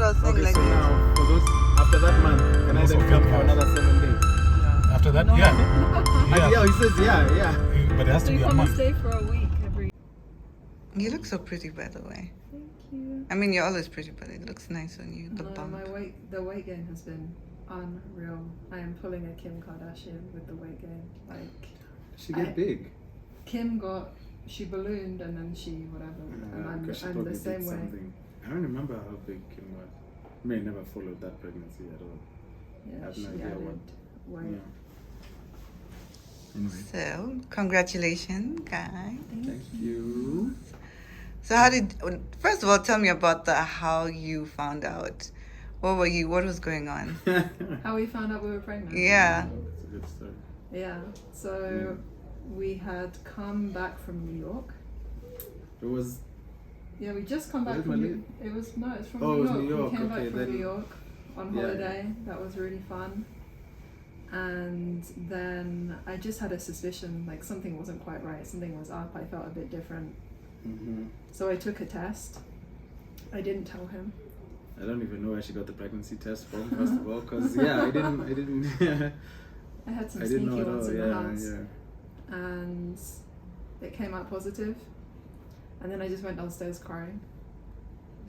I was saying. Okay, so now, for those, after that month, can I then come for another 7 days? After that, Yeah, he says, yeah. But it has to be a come and month. stay for a week every. You look so pretty, by the way. Thank you. I mean, you're always pretty, but it looks nice on you. The No, bump. the weight gain has been unreal. I am pulling a Kim Kardashian with the weight gain. Like, She get big. She ballooned and then she whatever. And Because she I'm probably the same did way. something. I don't remember how big Kim was. I mean, I never followed that pregnancy at all. I Yeah, have she no idea added weight. Yeah. Anyway, So, congratulations, guys. thank you. So, first of all, tell me about how you found out. What was going on? How we found out we were pregnant. Yeah. It's a good story. Yeah. So we had come back from New York. It was. Yeah, we just come back it from Mali? It's from Oh, New it was York. New York, We came okay, back from then- New York on Yeah. holiday. That was really fun. And then I just had a suspicion, like something wasn't quite right. Something was up. I felt a bit different. Mm-hmm. So I took a test. I didn't tell him. I don't even know where she got the pregnancy test from, first of all, because I didn't. I had some I didn't sneaky know at ones all. in the Yeah, house. yeah. And it came out positive. And then I just went downstairs crying.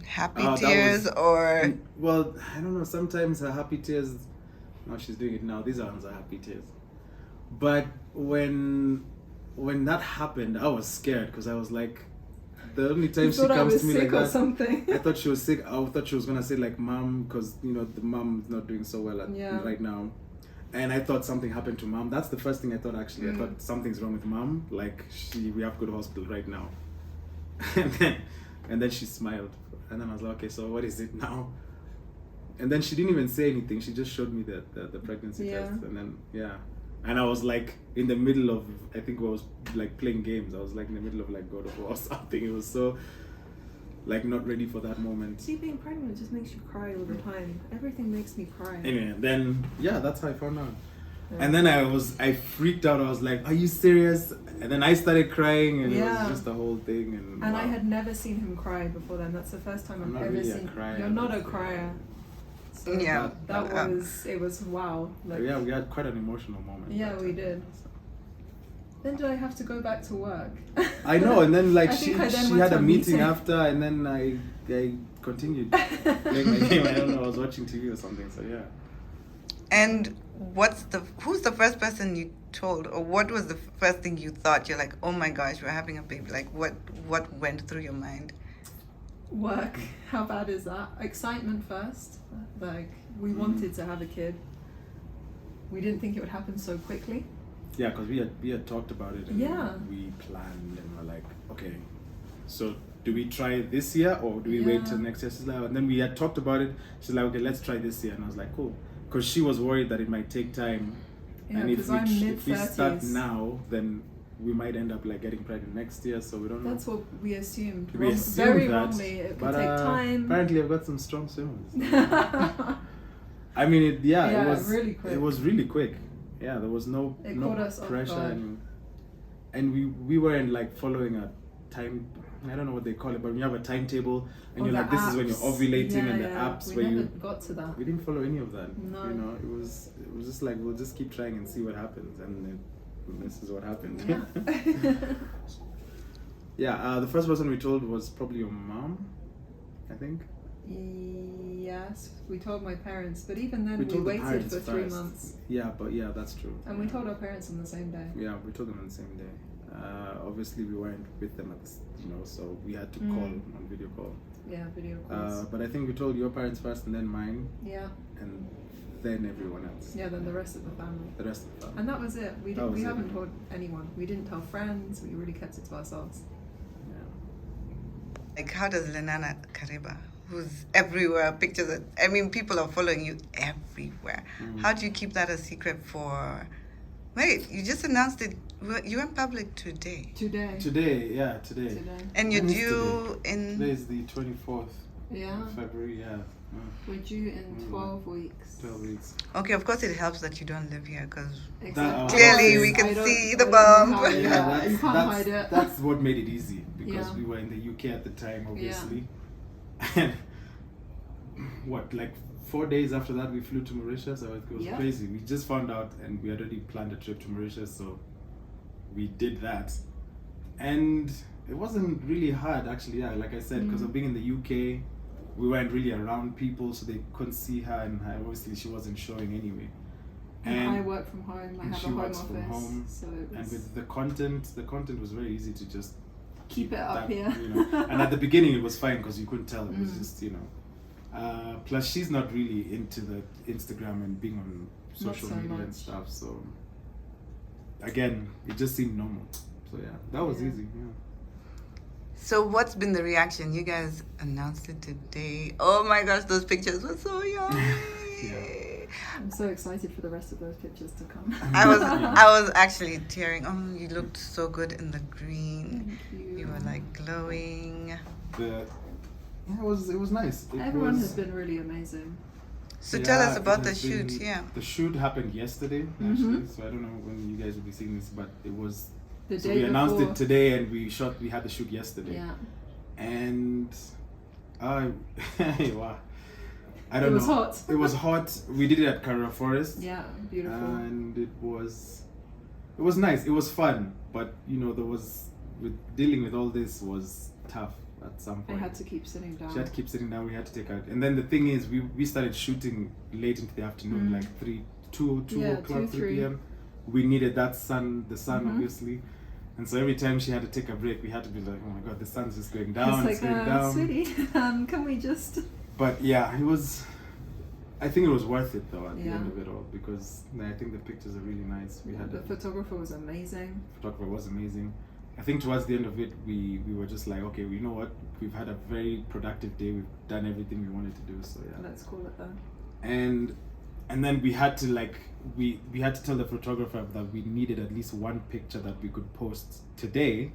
Happy Oh, that tears was- or Well, I don't know. Sometimes her happy tears. No, she's doing it now. These ones are happy tears. But when that happened, I was scared because I was like, the only time You she thought I comes was to me sick like or that, something. I thought she was sick. I thought she was gonna say like mom, because the mom's not doing so well Yeah. right now, and I thought something happened to mom. That's the first thing I thought actually. I thought something's wrong with mom. Like we have to go to hospital right now, and then she smiled, and then I was like, okay, so what is it now? And then she didn't even say anything. She just showed me the pregnancy Yeah. test, and then and I was like in the middle of, I think I was like playing games. I was like in the middle of like God of War or something. It was so like not ready for that moment. See, being pregnant just makes you cry all the time. Everything makes me cry. Anyway, then that's how I found out. And then I freaked out. I was like, "Are you serious?" And then I started crying, and it was just the whole thing. And I wow. had never seen him cry before then. That's the first time I'm I've not ever really a seen. crier, You're not a but- crier. So Yeah. it was wow. Like, Yeah, we had quite an emotional moment. Yeah, that we time. did. Then did I have to go back to work? I know, and then like I she think I then she went had to a a meeting meeting. after, and then I continued playing my game. I don't know, I was watching TV or something. So yeah. and who's the first person you told, or what was the first thing you thought? You're like, oh my gosh, we're having a baby. Like what went through your mind? Work. How bad is that? Excitement first. Like we wanted to have a kid. We didn't think it would happen so quickly. Yeah, because we had talked about it, and Yeah. we planned, and we're like, okay, so do we try this year or do we wait till next year? She's like, and then we had talked about it. She's like, okay, let's try this year, and I was like, cool, because she was worried that it might take time, Yeah, and if 'cause I'm if we start mid-30s. now, then we might end up like getting pregnant next year. So we don't know. That's what we assumed. We assumed Very that, wrongly. It could but take time. apparently I've got some strong swimmers. I mean, it was really quick. It was really quick. Yeah, there was no It caught us off pressure, guard. and we weren't like following a time. I don't know what they call it, but when you have a timetable and Or you're the like, this is when you're apps. ovulating, Yeah, and the yeah. apps we where never you. got to that. We didn't follow any of that. No. You know, it was just like we'll just keep trying and see what happens, and this is what happened. Yeah. Yeah, the first person we told was probably your mom, I think. Yes, we told my parents, but even then we told the waited parents for 3 first. months. Yeah, but yeah, that's true. And we told our parents on the same day. Yeah, we told them on the same day. Obviously, we weren't with them at this, so we had to call on video call. Yeah, video calls. But I think we told your parents first, and then mine, Yeah, and then everyone else. yeah, then the rest of the family. The rest of the family. And that was it. We That didn't. was We it. haven't told anyone. We didn't tell friends. We really kept it to ourselves. Like, how does Lenana Kariba, who's everywhere, people are following you everywhere. How do you keep that a secret for? Wait, you just announced it. You went public today. Today. Today. And you're When is due Today in. is the 24th Yeah. of February. Yeah. We're due in 12 weeks. 12 weeks. Okay, of course it helps that you don't live here, because Exactly. Clearly, we can see the bump. Yeah, you can't hide it. That's what made it easy, because Yeah. we were in the UK at the time, obviously. like 4 days after that we flew to Mauritius. So it was Yeah. crazy. We just found out and we had already planned a trip to Mauritius, so we did that. And it wasn't really hard actually, yeah, like I said, because of being in the UK, we weren't really around people, so they couldn't see her, and obviously she wasn't showing anyway. And I work from home. I and have she a home works office, from home, so it was and with the content was very easy to just keep it up that, here. you know. And at the beginning it was fine because you couldn't tell. It was just, you know. Plus she's not really into the Instagram and being on social so media and much. stuff. So again, it just seemed normal. So yeah, that was Yeah. easy. Yeah. So what's been the reaction? You guys announced it today. Oh my gosh, those pictures were so yummy. I'm so excited for the rest of those pictures to come. I was actually tearing. Oh, you looked so good in the green. Thank you. You were like glowing. It was nice. Everyone was, has been really amazing. So tell us it about the has shoot. been- Yeah. The shoot happened yesterday, actually. So I don't know when you guys will be seeing this, but it was. The So day we announced before. it today, and we had the shoot yesterday. Yeah. And wow, I It don't was know. hot. It was hot. We did it at Kariba Forest. Yeah, beautiful. And it was nice. It was fun, but you know, with dealing with all this was tough at some I point. had to keep sitting down. She had to keep sitting down. We had to take out. And then the thing is, we started shooting late into the afternoon, like 2 Yeah, o'clock, 2, 3 3. p.m. We needed the sun obviously. And so every time she had to take a break, we had to be like, oh my god, the sun's just going down, It's going like, down. sweetie, can we just... But yeah, I think it was worth it though at the Yeah. end of it all, because I think the pictures are really nice. We had The photographer was amazing. photographer was amazing. I think towards the end of it, we were just like, okay, you know what? We've had a very productive day. We've done everything we wanted to do. So yeah. Let's call it that. And then we had to we had to tell the photographer that we needed at least one picture that we could post today.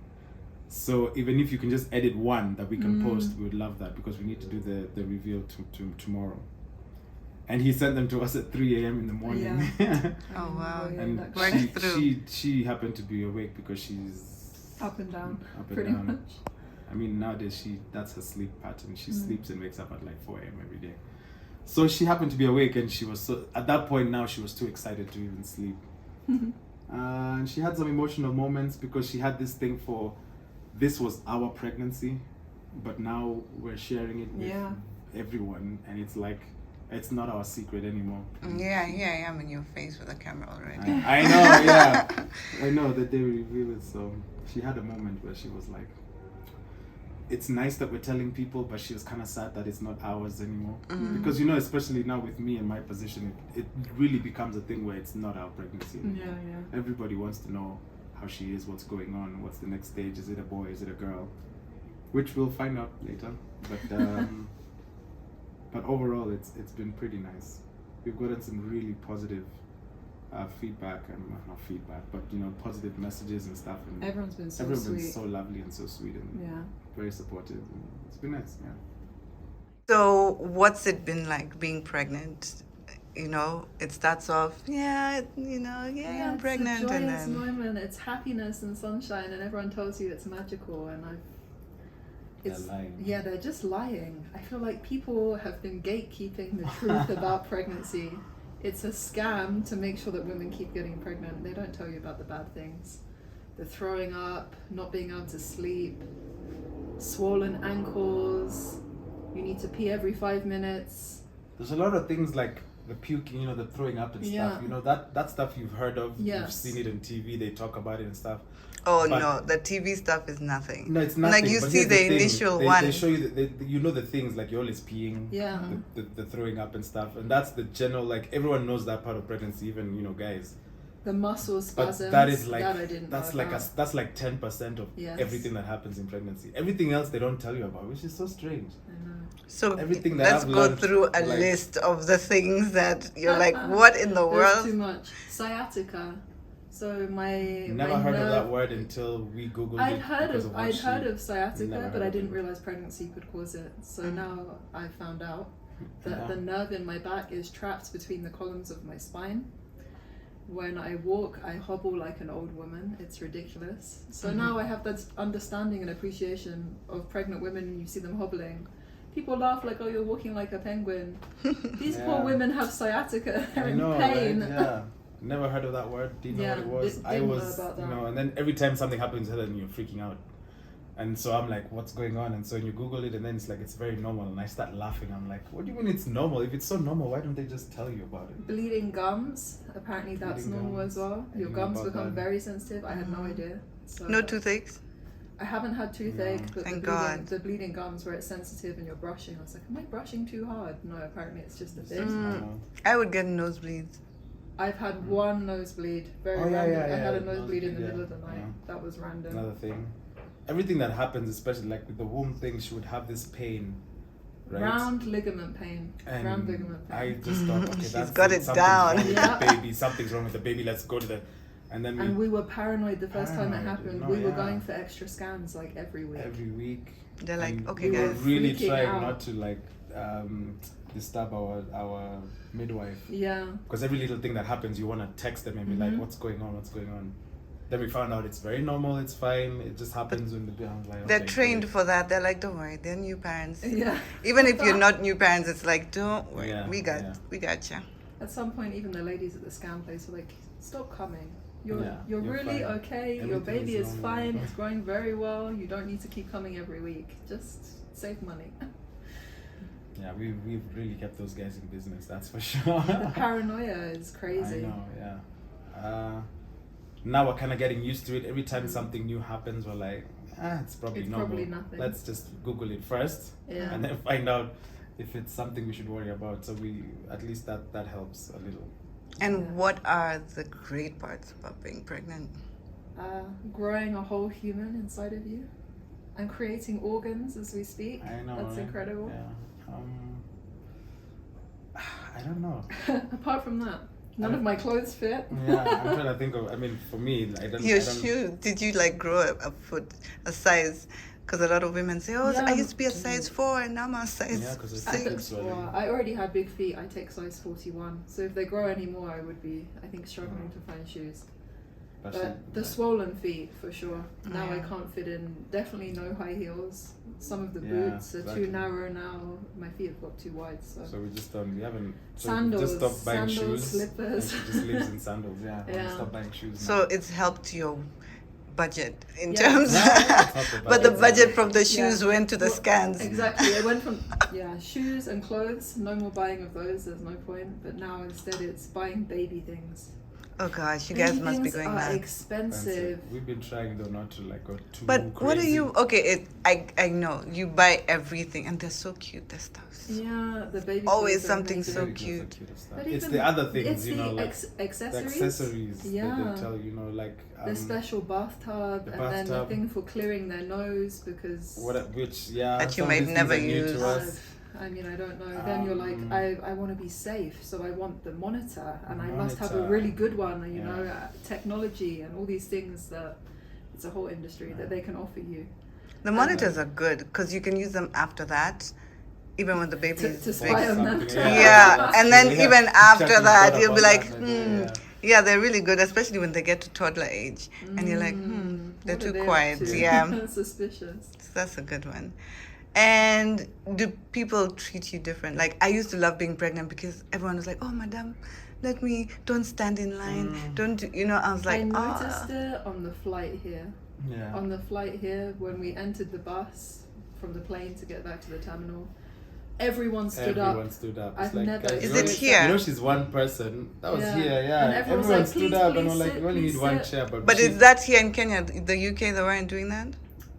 So even if you can just edit one that we can post, we would love that, because we need to do the reveal tomorrow. And he sent them to us at 3 a.m. in the morning. Yeah. Oh wow. And Worked through. she happened to be awake because she's Up and down, up and pretty down. much. I mean, nowadays that's her sleep pattern. She sleeps and wakes up at like 4 a.m. every day. So she happened to be awake, and she was so, at that point now she was too excited to even sleep. And she had some emotional moments because she had this thing for, this was our pregnancy, but now we're sharing it with everyone, and it's like, it's not our secret anymore. Yeah, here I am in your face with a camera already. I know, yeah. I know that they reveal it. So she had a moment where she was like, it's nice that we're telling people, but she was kind of sad that it's not ours anymore. Because, you know, especially now with me in my position, it really becomes a thing where it's not our pregnancy anymore. Yeah. Everybody wants to know how she is, what's going on, what's the next stage, is it a boy, is it a girl? Which we'll find out later. But but overall, it's been pretty nice. We've gotten some really positive feedback, and not feedback, but you know, positive messages and stuff. And Everyone's been so everyone's sweet. been so lovely and so sweet and very supportive. And it's been nice, yeah. So what's it been like being pregnant? You know, it starts off, I'm It's pregnant, a and joyous then moment. It's happiness and sunshine, and everyone tells you it's magical. And They're lying. Yeah, they're just lying. I feel like people have been gatekeeping the truth about pregnancy. It's a scam to make sure that women keep getting pregnant. They don't tell you about the bad things. The throwing up, not being able to sleep, swollen ankles, you need to pee every 5 minutes. There's a lot of things like the puking, you know, the throwing up and Yeah. stuff. You know, that stuff you've heard of. Yes. You've seen it on TV. They talk about it and stuff. oh But- no, the TV stuff is nothing. No, it's nothing. Like you but see here's the thing. initial they, one. They show you you know the things like you're always peeing. Yeah. The throwing up and stuff, and that's the general, like everyone knows that part of pregnancy, even you know guys. The muscle But spasms. that is like that I didn't that's know like about. that's like 10% of Yes. everything that happens in pregnancy. Everything else they don't tell you about, which is so strange. I know. So Everything that let's I've go learned, through a like- list of the things that you're like, what in the There's too world? much. Sciatica. So my Never my heard of nerve- that word until we googled I'd it. heard because of what I'd she- heard of sciatica, never but heard I of didn't it. realize pregnancy could cause it. So now I found out that Yeah. the nerve in my back is trapped between the columns of my spine. When I walk, I hobble like an old woman. It's ridiculous. So now I have that understanding and appreciation of pregnant women, and you see them hobbling. People laugh like, oh, you're walking like a penguin. These Yeah. poor women have sciatica. They're I in know, pain. right? Yeah. Never heard of that word. Didn't know Yeah, what it was. didn't I know was, about that. and then every time something happens, then you're freaking out. And so I'm like, what's going on? And so you Google it, and then it's like, it's very normal. And I start laughing. I'm like, what do you mean it's normal? If it's so normal, why don't they just tell you about it? Bleeding gums, apparently that's Bleeding normal gums. as well. I Your didn't know gums about become that. very sensitive. I had no idea. So No toothaches? I haven't had toothache, No. but Thank the bleeding, God. the bleeding gums where it's sensitive and you're brushing. I was like, am I brushing too hard? No, apparently it's just a It's thing. just normal. I would get nosebleeds. I've had one nosebleed, very Oh, yeah, random. yeah, I had a yeah, nosebleed in the nosebleed, middle of the yeah. night. Yeah. That was random. Another thing. Everything that happens, especially like with the womb thing, she would have this pain, right? Round ligament pain. And Round ligament pain. I just thought, okay, She's that's got it something's down. wrong with Yeah. the baby. Something's wrong with the baby. Let's go to the, and then And we were paranoid the first time it Paranoid, happened. no, we were yeah. going for extra scans like every week. every week. They're like, And okay, we were guys. really Freaking trying out. not to like disturb our midwife, Yeah. because every little thing that happens, you want to text them and be like, Mhm. what's going on? What's going on? Then we found out it's very normal. It's fine. It just happens when the baby. I was like, They're okay, trained great. for that. They're like, don't worry, they're new parents. Yeah. Even if you're not new parents, it's like, don't worry, Yeah, we got yeah. you. At some point, even the ladies at the scan place were like, "Stop coming. You're Yeah, you're you're really fine. okay. Your Everything baby is is normal." fine. It's growing very well. You don't need to keep coming every week. Just save money." Yeah, we've really kept those guys in business. That's for sure. The paranoia is crazy. I know, yeah. Now we're kind of getting used to it. Every time something new happens, we're like, it's probably It's normal. probably nothing. Let's just Google it first, Yeah. and then find out if it's something we should worry about. So we, at least that helps a little. And Yeah. what are the great parts about being pregnant? Growing a whole human inside of you, and creating organs as we speak. I know. That's right? incredible. Yeah. I don't know. Apart from that, none of my clothes fit. Yeah, I'm trying to think of. I mean, for me, I don't. Your I don't, shoes, did you like grow a foot, a size? Because a lot of women say, oh, Yeah, I used to be a size 4 and now I'm a size Yeah, 'cause it's I Six. think- Swelling. well, I already had big feet. I take size 41. So if they grow any more, I would be, I think, struggling to find shoes. But the swollen feet, for sure. Now I Yeah. can't fit in. Definitely no high heels. Some of the Yeah, boots are exactly. too narrow now. My feet have got too wide. So, So we just don't. We haven't. So Sandals, we just stopped buying sandals, shoes. slippers. And she just lives in sandals. Yeah. We Yeah. stopped buying shoes. So now. it's helped your budget in Yeah. terms. Yeah, it's not the But the budget. budget from the shoes Yeah. went to the Well, scans. exactly. It went from shoes and clothes. No more buying of those. There's no point. But now instead it's buying baby things. Oh gosh, you Baby guys must be things going are mad. expensive. We've been trying though not to like go too. But what are crazy. you? Okay, I know you buy everything and they're so cute. Their stuff. Yeah, the baby. Always clothes are something amazing. so Very good, cute. the cutest stuff. But It's even- the other things, it's you the know, like the accessories. accessories. Yeah. They tell you know, like The special bathtub, the and then the bathtub. thing for clearing their nose because which yeah. That you some of might these things never are new use. to us. I mean, I don't know. Then you're like, I want to be safe, so I want the monitor, and I must have a Monitor. really good one. You Yeah. know, technology and all these things that it's a whole industry that they can offer you The monitors are good because you can use them after that, even when the baby to is spy big. on them. Something, Yeah, that's and true. then Yeah. even after Exactly, that, thought you'll be about like, that, maybe, yeah, they're really good, especially when they get to toddler age, and you're like, they're What are too they up quiet. to? Yeah, Suspicious. so that's a good one. And do people treat you different? Like I used to love being pregnant because everyone was like, "Oh, madam, don't stand in line, don't do-" you know." I was like, I "Ah." noticed it on the flight here. Yeah. On the flight here, when we entered the bus from the plane to get back to the terminal, everyone stood Everyone up. stood up. I've It's like, never guys, Is you it know- here? You know, she's one person. That was Yeah. here, yeah. And everyone's Everyone like, stood "Please, up, and please we're like, sit, we only please need one sit." chair. But she- is that here in Kenya? The UK, they weren't doing that.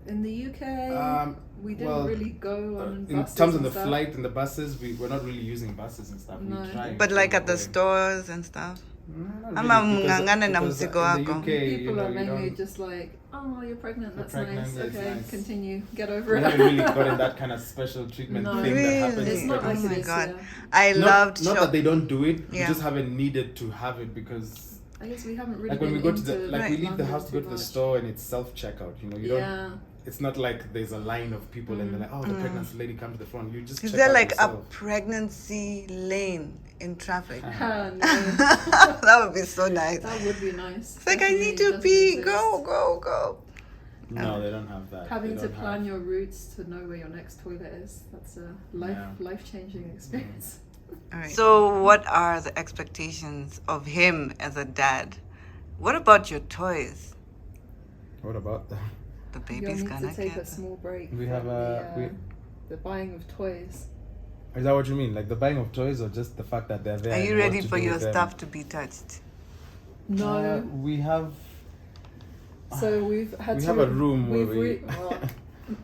In the UK, we didn't well, really go on in buses terms of and the stuff. flight and the buses, we're not really using buses and stuff. No. We try. But like at the going. stores and stuff. No, Ama not really, mngangane na because mzigo in the wako. UK, People you know, are you mainly don't, just like, oh, you're pregnant, You're that's pregnant, nice. yeah, it's Okay, nice. continue, get over we it. haven't really gotten that kind of special treatment No. thing that happens. Really? It's in not like Oh it my is God. here. I loved Not shop. that they don't do it. We Yeah. just haven't needed to have it because I guess we haven't really like when we been go to the into like we leave the London house to go too to the much. store and it's self checkout. You know, you don't. Yeah. It's not like there's a line of people and they're like, oh, the pregnant lady come to the front. You just Is check there out like a yourself. pregnancy lane in traffic? Ah, no, That would be so nice. that would be nice. It's like I need to pee. Go, go, go. No, they don't have that. Having They to don't plan have- your routes to know where your next toilet is. That's a life changing experience. All right. So, what are the expectations of him as a dad? What about your toys? What about them? The You'll baby's need gonna to take get a small break We from have the buying of toys. Is that what you mean? Like the buying of toys, or just the fact that they're there? Are and you what ready to for do your with them? stuff to be touched? No. We have. So we've had We to. have a room where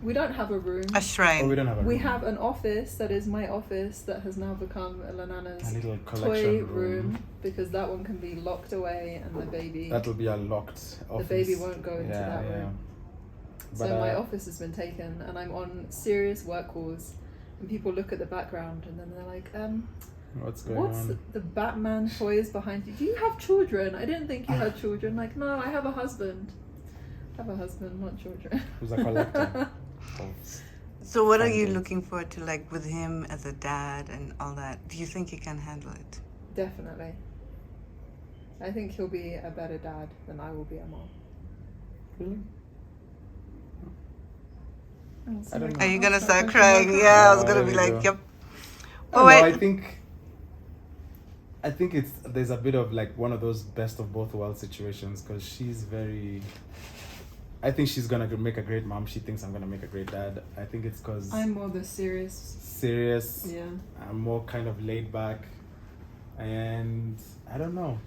we don't have a room. A shrine. Oh, we don't have a We room. have an office that is my office that has now become a Lenana's little toy collection room because that one can be locked away and the baby That'll be a locked office. the baby won't go into that room. But, So my office has been taken and I'm on serious work calls and people look at the background and then they're like, what's going what's on? the Batman toys behind you? Do you have children? I didn't think you had children. Like, no, I have a husband. I have a husband, not children. Who's a collector? So, what are you Findings. looking for to like with him as a dad and all that? Do you think he can handle it? Definitely. I think he'll be a better dad than I will be a mom. Really? Oh, I don't know. Are you gonna I'll start crying. crying? Yeah, I was Oh, gonna there be you like, go. yep. Oh, But wait, no, I think it's there's a bit of like one of those best of both worlds situations because she's very. I think she's gonna make a great mom. She thinks I'm gonna make a great dad. I think it's because I'm more the serious. serious. Yeah. I'm more kind of laid back, and I don't know.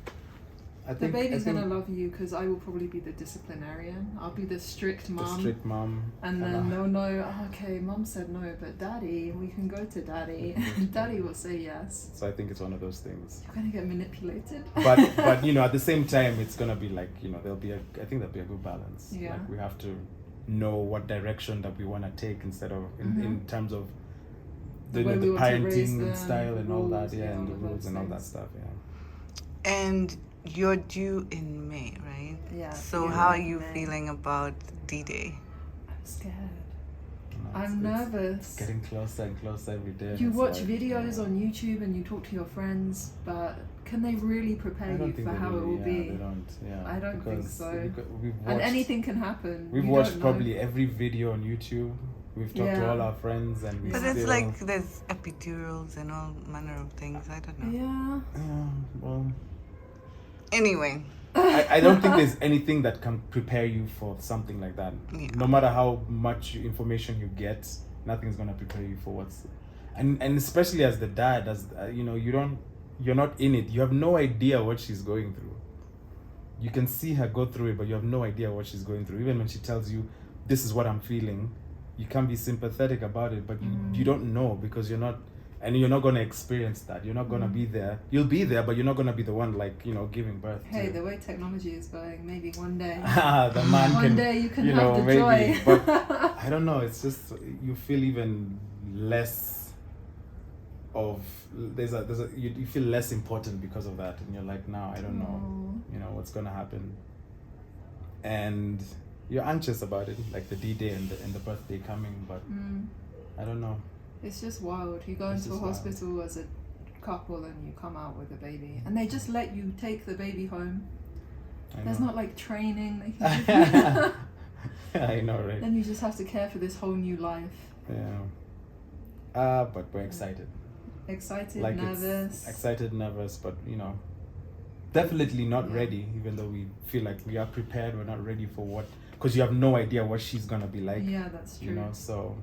I The think baby's I think gonna love you because I will probably be the disciplinarian. I'll be the strict the mom. strict mom. And then they'll know, oh, okay, mom said no, but daddy, we can go to daddy. Daddy will say yes. So I think it's one of those things. You're gonna get manipulated. But you know, at the same time, it's gonna be like, you know, I think there'll be a good balance. Yeah. Like we have to know what direction that we want to take instead of in terms of the, way the we want to raise parenting them, style and all that, rules, yeah, and the all of rules those and all that things. stuff, yeah. and you're due in May, right? Yeah. So, yeah, how are in you May. feeling about D-Day? I'm scared. No, I'm it's nervous. getting closer and closer every day. and You it's watch like, videos on YouTube and you talk to your friends, but can they really prepare I you don't think for they how it really, will yeah, be? They don't, yeah. I don't think because so. We've watched, And anything can happen. We've You watched don't know. probably every video on YouTube. We've talked to Yeah. all our friends and we But still, it's like there's epidurals and all manner of things. I don't know. Yeah. yeah, well, Anyway, I don't think there's anything that can prepare you for something like that. Yeah. No matter how much information you get, nothing's gonna prepare you for what's, and especially as the dad, as you know, you're not in it. You have no idea what she's going through. You can see her go through it, but you have no idea what she's going through. Even when she tells you, "This is what I'm feeling," you can be sympathetic about it, but you don't know because you're not. And you're not gonna experience that. You're not gonna be there. You'll be there, but you're not gonna be the one like giving birth. Hey, to. the way technology is going, maybe one day. The man One can, day you can you have know, the maybe, joy. but I don't know. It's just you feel even less of you feel less important because of that, and you're like, now I don't know, what's gonna happen, and you're anxious about it, like the D-Day and the birthday coming, but I don't know. It's just wild. You go It's into a just wild. hospital as a couple and you come out with a baby, and they just let you take the baby home. There's not like training they can give you. I know, right? Then you just have to care for this whole new life. Yeah. But we're excited. Excited, Like nervous. it's excited, nervous, but definitely not ready. Even though we feel like we are prepared, we're not ready for what, because you have no idea what she's gonna be like. Yeah, that's true. So.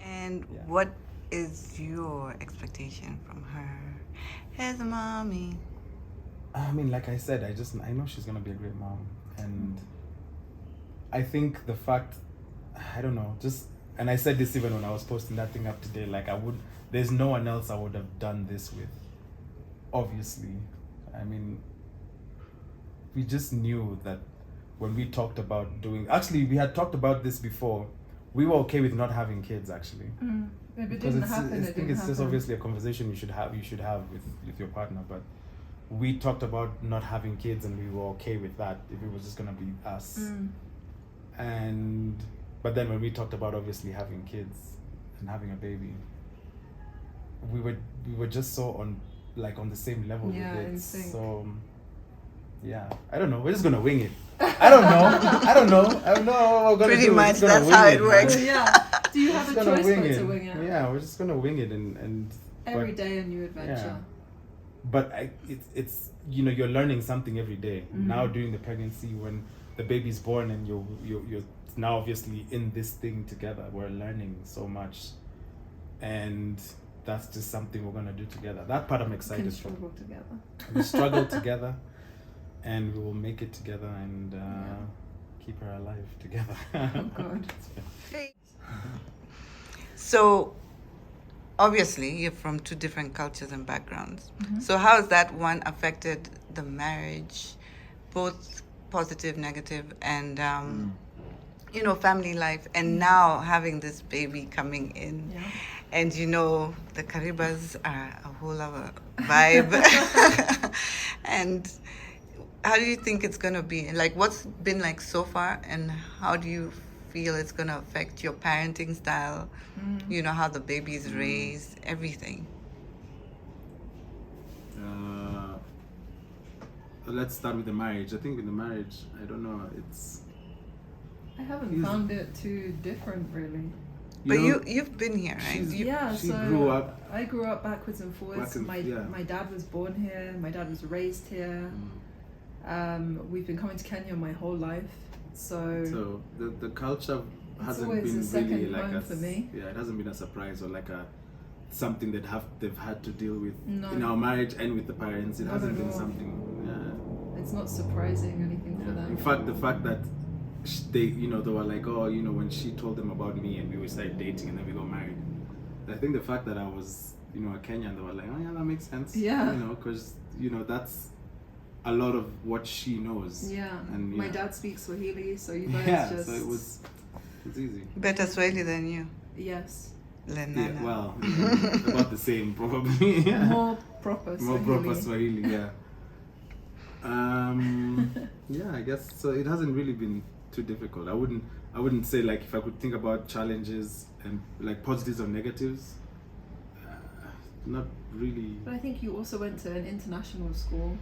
and Yeah. what is your expectation from her as a mommy? I mean, like I said, I know she's gonna be a great mom, and I think the fact, I don't know, and I said this even when I was posting that thing up today, like there's no one else I would have done this with, obviously. I mean, we just knew that when we talked about actually we had talked about this before, we were okay with not having kids actually. If it Because didn't happen, I it think didn't it's happen. just obviously a conversation you should have with your partner, but we talked about not having kids and we were okay with that if it was just gonna be us. But then when we talked about obviously having kids and having a baby, we were just so on the same level Yeah, with it. in sync. So yeah, I don't know. We're just gonna wing it. I don't know what we're gonna Pretty do. We're much just gonna that's wing how it man. works. Yeah. Do you have We're a just gonna choice wing but it. to wing it? Yeah, we're just gonna wing it and Every but- day a new adventure. But it's you're learning something every day. Mhm. Now during the pregnancy, when the baby's born and you're now obviously in this thing together, we're learning so much, and that's just something we're gonna do together. That part I'm We excited can for. struggle together. We struggle together, and we will make it together and keep her alive together. Oh God. So, obviously, you're from two different cultures and backgrounds. Mhm. So, how has that one affected the marriage, both positive, negative, and family life? And now having this baby coming in, Yeah. and the Karibas are a whole other vibe. And how do you think it's gonna be? Like, what's been like so far, and how do you feel it's gonna affect your parenting style? How the baby is raised, everything. Let's start with the marriage. I think with the marriage, I don't know. It's I haven't He's- found it too different really. But know, you've been here, right? she's- Yeah, she so grew up- I grew up backwards and forwards. Back and- my yeah. my dad was born here. My dad was raised here. We've been coming to Kenya my whole life. So the culture It's hasn't always been a second really like home a for me. Yeah, it hasn't been a surprise or like a something that they've had to deal with No. in our marriage and with the parents. It Not hasn't at been all. something. Yeah. it's not surprising anything for Yeah. them. In fact, the fact that they were like, oh, when she told them about me and we started dating and then we got married. I think the fact that I was, a Kenyan, they were like, oh yeah, that makes sense. Yeah. Because that's a lot of what she knows. Yeah. And My yeah. dad speaks Swahili, so you guys Yeah, just so it's easy. Better Swahili than you, yes. Lenana. Yeah, well, about the same probably. More proper More Swahili. proper Swahili, yeah. Yeah, I guess so. It hasn't really been too difficult. I wouldn't say like if I could think about challenges and like positives or negatives. Not really. But I think you also went to an international school,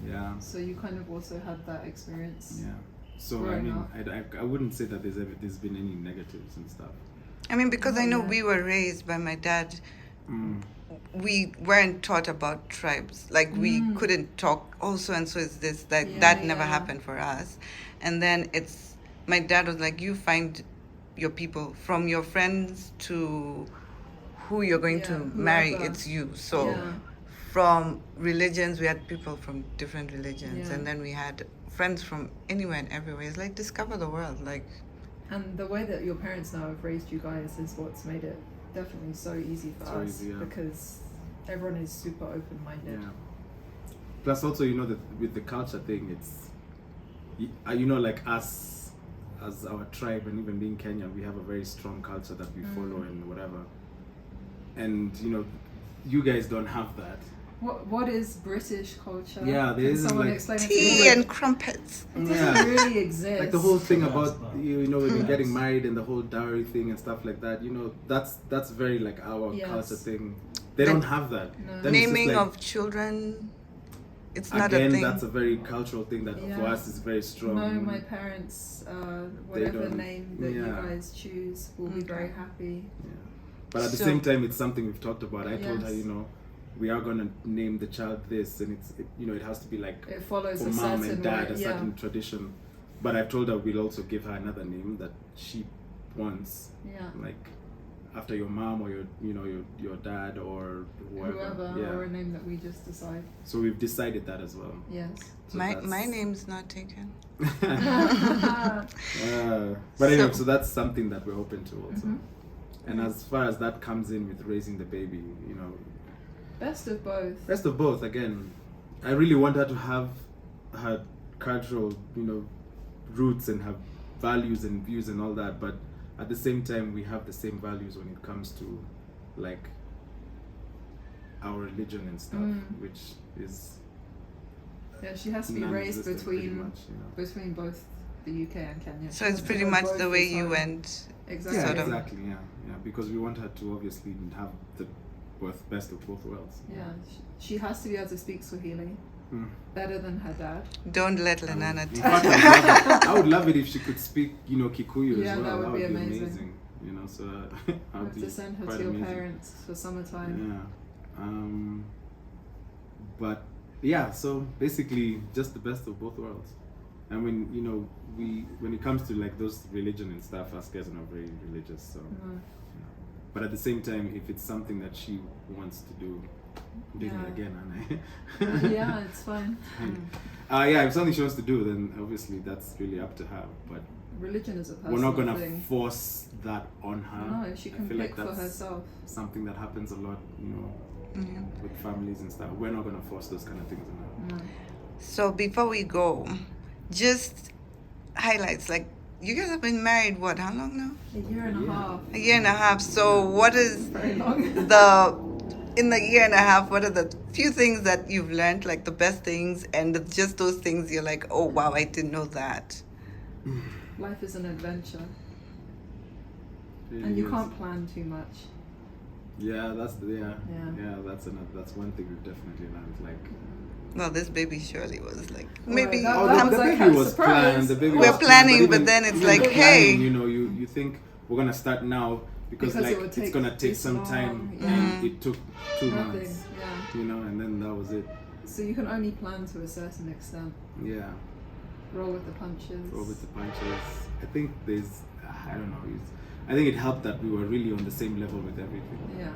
Yeah. so you kind of also had that experience. Yeah. So Growing up. I wouldn't say that there's been any negatives and stuff. Because I know Yeah. we were raised by my dad. Mm. We weren't taught about tribes. Like, we couldn't talk, oh, so and so is this. Like, Yeah, that never yeah. happened for us. And then my dad was like, you find your people, from your friends to who you're going Yeah, to marry, whoever. it's you. So Yeah. from religions, we had people from different religions. Yeah. And then we had friends from anywhere and everywhere. It's like, discover the world. Like, And the way that your parents now have raised you guys is what's made it definitely so easy for So us easy, yeah. because everyone is super open-minded. Yeah. Plus, also, that with the culture thing, it's like us as our tribe, and even being Kenyan, we have a very strong culture that we follow and whatever. And you guys don't have that. What is British culture? Yeah, there Can isn't, someone like, explain it to tea me? and crumpets. It Yeah. doesn't really exist. Like the whole thing Yeah, about it's not. when you're getting married and the whole dowry thing and stuff like that. That's very like our Yes. culture thing. They The don't have that. No. Then it's just Naming like- of children, it's not a Again, thing. that's a very cultural thing that for Yeah. us is very strong. No, my parents, whatever don't- name that you yeah. guys choose, will be very happy. Yeah. But at the So- same time, it's something we've talked about. I told her, Yes. we are gonna name the child this, and it has to be like It follows for a mom certain and dad, way. a Yeah. certain tradition. But I've told her we'll also give her another name that she wants, Yeah. like after your mom or your dad or whoever. Whoever, Yeah. or a name that we just decide. So we've decided that as well. Yes. So my that's- name's not taken. But anyway, So- so that's something that we're open to also. Mhm. And as far as that comes in with raising the baby, Best of both. best of both. Again, I really want her to have her cultural, roots and have values and views and all that. But at the same time, we have the same values when it comes to like our religion and stuff, which is Yeah, she has to be raised non-existent pretty between much, between both the UK and Kenya. So it's She pretty has much both the way as you home. went. Exactly. Yeah, sort of. exactly. Yeah, because we want her to obviously have the best of both worlds. Yeah, she has to be able to speak Swahili. better than her dad. Don't let Lenana In talk. fact, I would love it if she could speak, Kikuyu Yeah, as well. that would be amazing. So I have to send her to your parents for summertime. Yeah. But yeah, so basically just the best of both worlds. I mean, when it comes to like those religion and stuff, us guys are not very religious, so. But at the same time, if it's something that she wants to do, I'm doing it again, aren't I? Yeah, it's fine. If something she wants to do, then obviously that's really up to her. But religion is a personal we're not gonna thing. force that on her. No, she can I feel pick like for that's herself. something that happens a lot, with families and stuff. We're not gonna force those kind of things on her. No. So before we go, just highlights, like, you guys have been married, what, how long now? A year and a half. A year and a half. So what is Very long. in the year and a half, what are the few things that you've learned, like the best things, and just those things you're like, oh wow, I didn't know that? Life is an adventure. Really And you is. can't plan too much. Yeah, that's one thing we've definitely learned. Like, Well, this baby surely was like, Well, maybe that- oh, that the was like baby a was surprise. planned. The baby We're was planning, planned, but even- then it's even like, the hey. planning, you think we're gonna start now because Because it like would it's take gonna take this some long, time, yeah. and it took 2 Nothing. months, Yeah. and then that was it. So you can only plan to a certain extent. Yeah, Roll with the punches. roll with the punches. I think I don't know. I think it helped that we were really on the same level with everything. Yeah.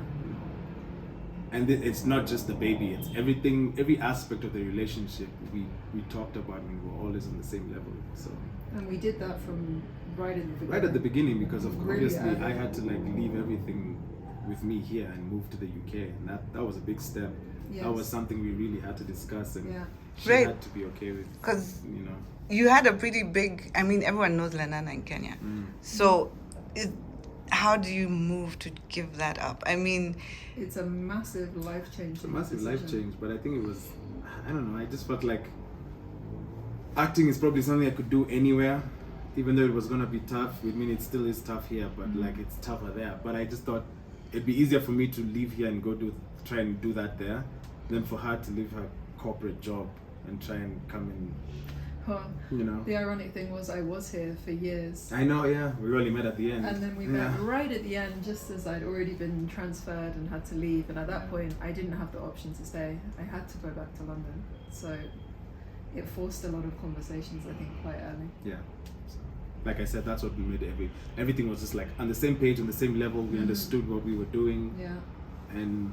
And it's not just the baby, it's everything, every aspect of the relationship we talked about, and we were always on the same level. So And we did that from right in the beginning. right at the beginning, because of Really obviously early. I had to like leave everything with me here and move to the UK, and that was a big step. Yes. That was something we really had to discuss, and Yeah. she Right. had to be okay with. 'Cause you had a pretty big, I mean, everyone knows Lenana in Kenya. So how do you move to give that up? I mean, It's a massive life change. It's a massive life change, but I think it was, I don't know, I just felt like acting is probably something I could do anywhere, even though it was gonna be tough. I mean, it still is tough here, but like it's tougher there. But I just thought it'd be easier for me to leave here and go try and do that there, than for her to leave her corporate job and try and come in. Huh. The ironic thing was I was here for years. I know, yeah. We really met at the end. And then we met right at the end, just as I'd already been transferred and had to leave. And at that point, I didn't have the option to stay. I had to go back to London. So it forced a lot of conversations, I think, quite early. Yeah. So, like I said, that's what we made everything was just like on the same page, on the same level. We understood what we were doing. Yeah. And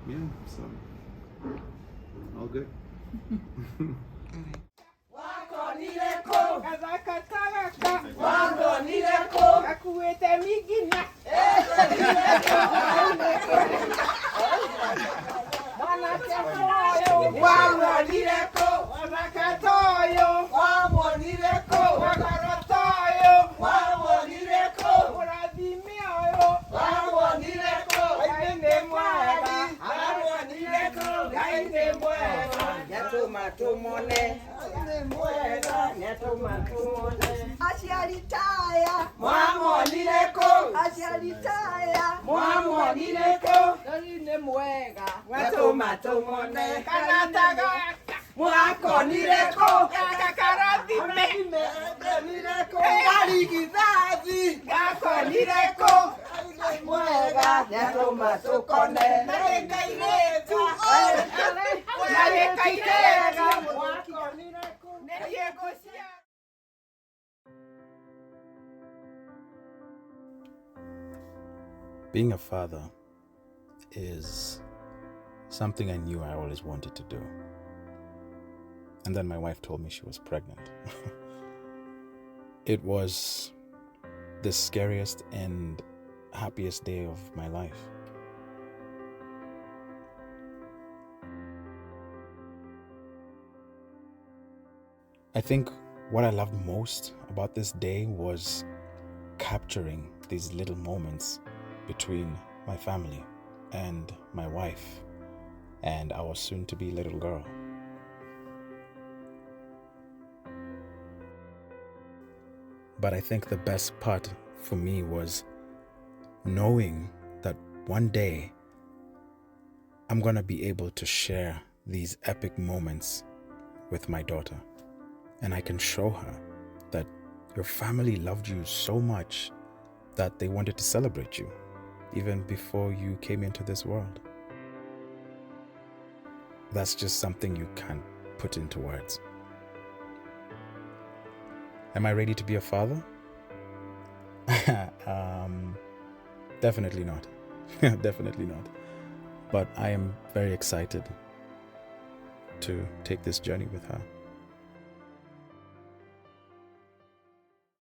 yeah, so all good. Being a father is something I knew I always wanted to do. And then my wife told me she was pregnant. It was the scariest and happiest day of my life. I think what I loved most about this day was capturing these little moments between my family and my wife and our soon-to-be little girl. But I think the best part for me was knowing that one day I'm gonna be able to share these epic moments with my daughter, and I can show her that your family loved you so much that they wanted to celebrate you even before you came into this world. That's just something you can't put into words. Am I ready to be a father? Definitely not. Definitely not. But I am very excited to take this journey with her.